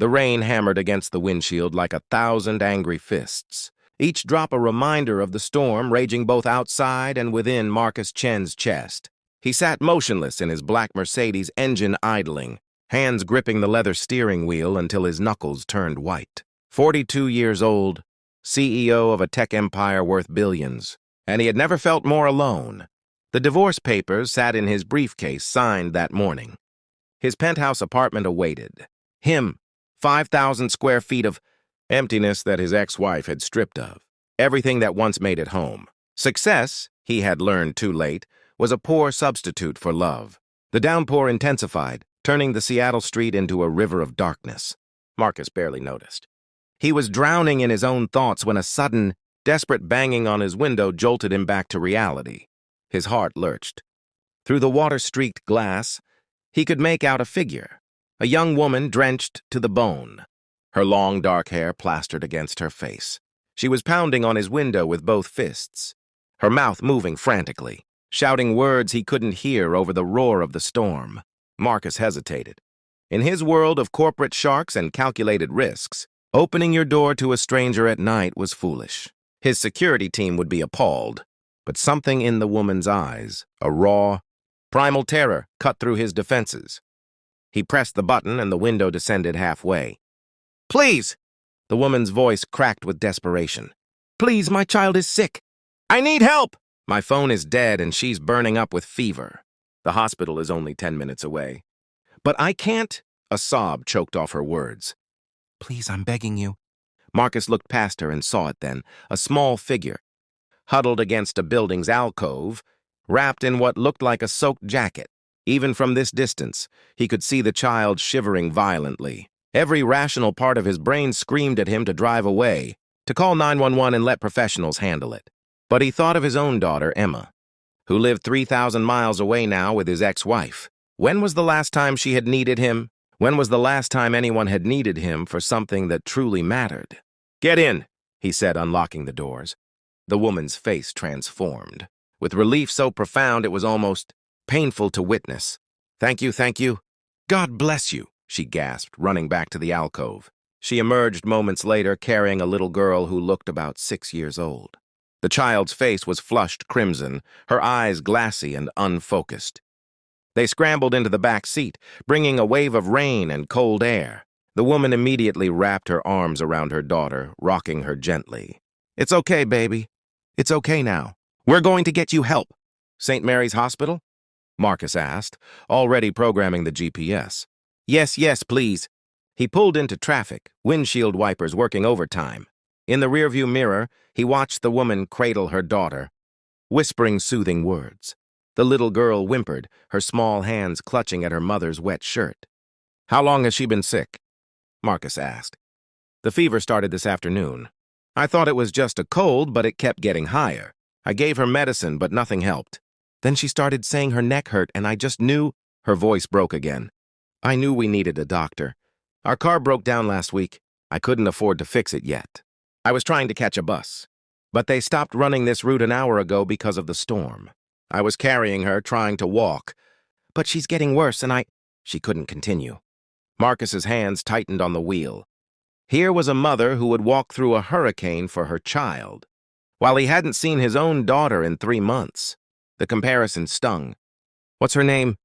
The rain hammered against the windshield like 1,000 angry fists, each drop a reminder of the storm raging both outside and within Marcus Chen's chest. He sat motionless in his black Mercedes, engine idling, hands gripping the leather steering wheel until his knuckles turned white. 42 years old, CEO of a tech empire worth billions, and he had never felt more alone. The divorce papers sat in his briefcase, signed that morning. His penthouse apartment awaited. Him, 5,000 square feet of emptiness that his ex-wife had stripped of. Everything that once made it home. Success, he had learned too late, was a poor substitute for love. The downpour intensified, turning the Seattle street into a river of darkness. Marcus barely noticed. He was drowning in his own thoughts when a sudden, desperate banging on his window jolted him back to reality. His heart lurched. Through the water-streaked glass, he could make out a figure, a young woman drenched to the bone, her long dark hair plastered against her face. She was pounding on his window with both fists, her mouth moving frantically, shouting words he couldn't hear over the roar of the storm. Marcus hesitated. In his world of corporate sharks and calculated risks, opening your door to a stranger at night was foolish. His security team would be appalled, but something in the woman's eyes, a raw, primal terror, cut through his defenses. He pressed the button and the window descended halfway. "Please!" The woman's voice cracked with desperation. "Please, my child is sick. I need help! My phone is dead and she's burning up with fever. The hospital is only 10 minutes away. But I can't—" A sob choked off her words. "Please, I'm begging you." Marcus looked past her and saw it then, a small figure, huddled against a building's alcove, wrapped in what looked like a soaked jacket. Even from this distance, he could see the child shivering violently. Every rational part of his brain screamed at him to drive away, to call 911 and let professionals handle it. But he thought of his own daughter, Emma, who lived 3,000 miles away now with his ex-wife. When was the last time she had needed him? When was the last time anyone had needed him for something that truly mattered? "Get in," he said, unlocking the doors. The woman's face transformed, with relief so profound it was almost painful to witness. Thank you. God bless you," she gasped, running back to the alcove. She emerged moments later carrying a little girl who looked about 6 years old. The child's face was flushed crimson, her eyes glassy and unfocused. They scrambled into the back seat, bringing a wave of rain and cold air. The woman immediately wrapped her arms around her daughter, rocking her gently. "It's okay, baby. It's okay now. We're going to get you help." "St. Mary's Hospital?" Marcus asked, already programming the GPS. Yes, please." He pulled into traffic, windshield wipers working overtime. In the rearview mirror, he watched the woman cradle her daughter, whispering soothing words. The little girl whimpered, her small hands clutching at her mother's wet shirt. "How long has she been sick?" Marcus asked. "The fever started this afternoon. I thought it was just a cold, but it kept getting higher. I gave her medicine, but nothing helped. Then she started saying her neck hurt, and I just knew—" Her voice broke again. "I knew we needed a doctor. Our car broke down last week. I couldn't afford to fix it yet. I was trying to catch a bus, but they stopped running this route an hour ago because of the storm. I was carrying her, trying to walk. But she's getting worse, and She couldn't continue. Marcus's hands tightened on the wheel. Here was a mother who would walk through a hurricane for her child, while he hadn't seen his own daughter in 3 months. The comparison stung. "What's her name?"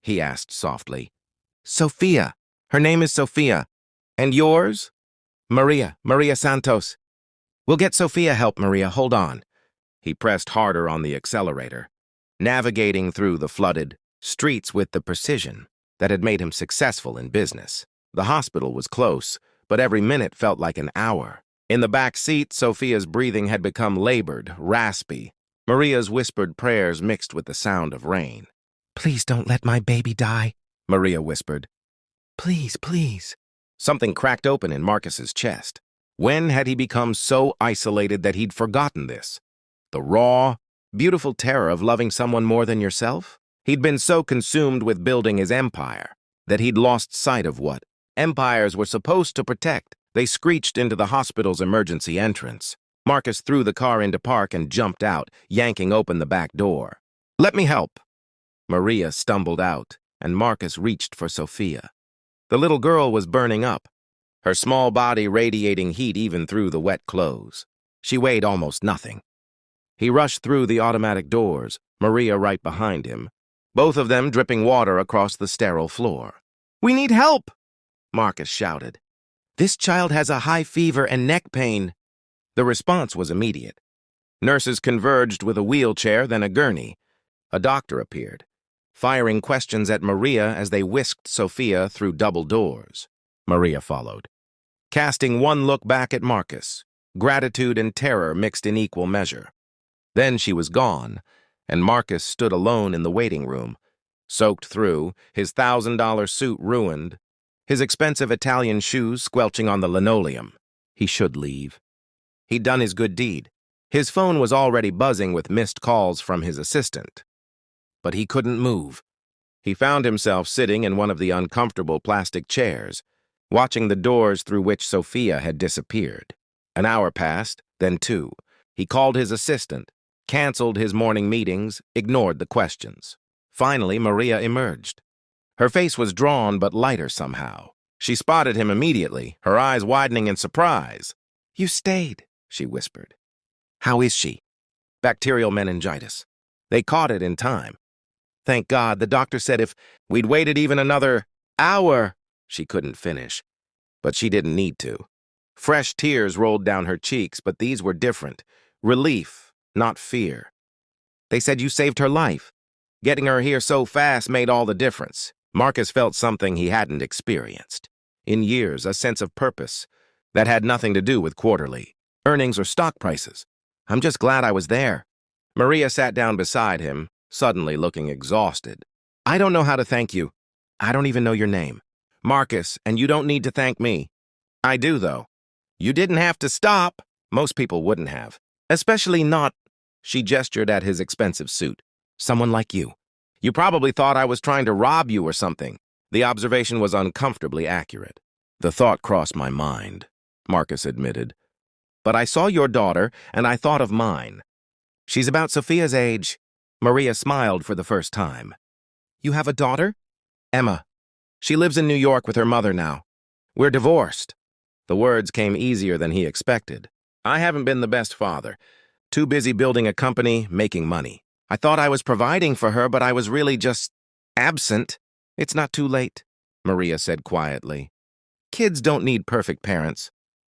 he asked softly. "Sophia. Her name is Sophia. And yours?" "Maria Santos." "We'll get Sophia help, Maria. Hold on." He pressed harder on the accelerator, navigating through the flooded streets with the precision that had made him successful in business. The hospital was close, but every minute felt like an hour. In the back seat, Sophia's breathing had become labored, raspy. Maria's whispered prayers mixed with the sound of rain. "Please don't let my baby die," Maria whispered. Please. Something cracked open in Marcus's chest. When had he become so isolated that he'd forgotten this? The raw, beautiful terror of loving someone more than yourself? He'd been so consumed with building his empire that he'd lost sight of what empires were supposed to protect. They screeched into the hospital's emergency entrance. Marcus threw the car into park and jumped out, yanking open the back door. "Let me help." Maria stumbled out, and Marcus reached for Sophia. The little girl was burning up, her small body radiating heat even through the wet clothes. She weighed almost nothing. He rushed through the automatic doors, Maria right behind him, both of them dripping water across the sterile floor. "We need help!" Marcus shouted. "This child has a high fever and neck pain." The response was immediate. Nurses converged with a wheelchair, then a gurney. A doctor appeared, firing questions at Maria as they whisked Sophia through double doors. Maria followed, casting one look back at Marcus, gratitude and terror mixed in equal measure. Then she was gone, and Marcus stood alone in the waiting room, soaked through, his $1,000 suit ruined, his expensive Italian shoes squelching on the linoleum. He should leave. He'd done his good deed. His phone was already buzzing with missed calls from his assistant. But he couldn't move. He found himself sitting in one of the uncomfortable plastic chairs, watching the doors through which Sophia had disappeared. An hour passed, then 2. He called his assistant, canceled his morning meetings, ignored the questions. Finally, Maria emerged. Her face was drawn but lighter somehow. She spotted him immediately, her eyes widening in surprise. "You stayed," she whispered. "How is she?" "Bacterial meningitis. They caught it in time. Thank God, the doctor said if we'd waited even another hour..." She couldn't finish, but she didn't need to. Fresh tears rolled down her cheeks, but these were different. Relief, not fear. "They said you saved her life. Getting her here so fast made all the difference." Marcus felt something he hadn't experienced in years, a sense of purpose that had nothing to do with quarterly earnings or stock prices. "I'm just glad I was there." Maria sat down beside him, suddenly looking exhausted. "I don't know how to thank you. I don't even know your name." "Marcus, and you don't need to thank me." "I do, though. You didn't have to stop." "Most people wouldn't have. Especially not..." She gestured at his expensive suit. "Someone like you. You probably thought I was trying to rob you or something." The observation was uncomfortably accurate. "The thought crossed my mind," Marcus admitted. "But I saw your daughter, and I thought of mine. She's about Sophia's age." Maria smiled for the first time. "You have a daughter?" "Emma. She lives in New York with her mother now. We're divorced." The words came easier than he expected. "I haven't been the best father. Too busy building a company, making money. I thought I was providing for her, but I was really just absent." "It's not too late," Maria said quietly. "Kids don't need perfect parents.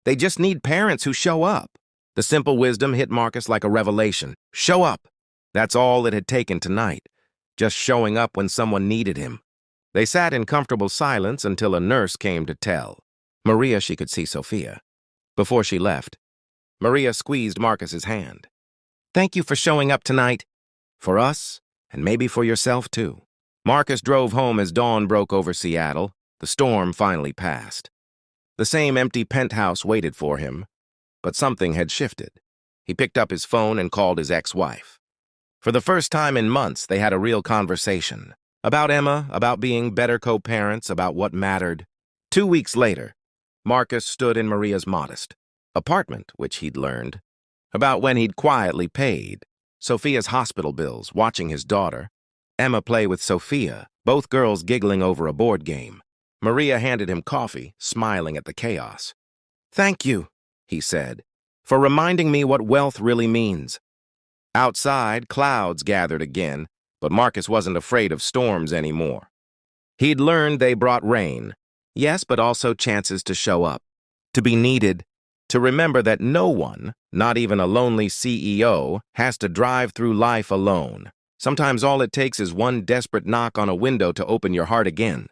They just need parents who show up." The simple wisdom hit Marcus like a revelation. Show up. That's all it had taken tonight. Just showing up when someone needed him. They sat in comfortable silence until a nurse came to tell Maria she could see Sophia. Before she left, Maria squeezed Marcus's hand. "Thank you for showing up tonight. For us, and maybe for yourself, too." Marcus drove home as dawn broke over Seattle. The storm finally passed. The same empty penthouse waited for him, but something had shifted. He picked up his phone and called his ex-wife. For the first time in months, they had a real conversation. About Emma, about being better co-parents, about what mattered. 2 weeks later, Marcus stood in Maria's modest apartment, which he'd learned about when he'd quietly paid Sophia's hospital bills, watching his daughter, Emma, play with Sophia, both girls giggling over a board game. Maria handed him coffee, smiling at the chaos. "Thank you," he said, "for reminding me what wealth really means." Outside, clouds gathered again, but Marcus wasn't afraid of storms anymore. He'd learned they brought rain, yes, but also chances to show up, to be needed, to remember that no one, not even a lonely CEO, has to drive through life alone. Sometimes all it takes is one desperate knock on a window to open your heart again.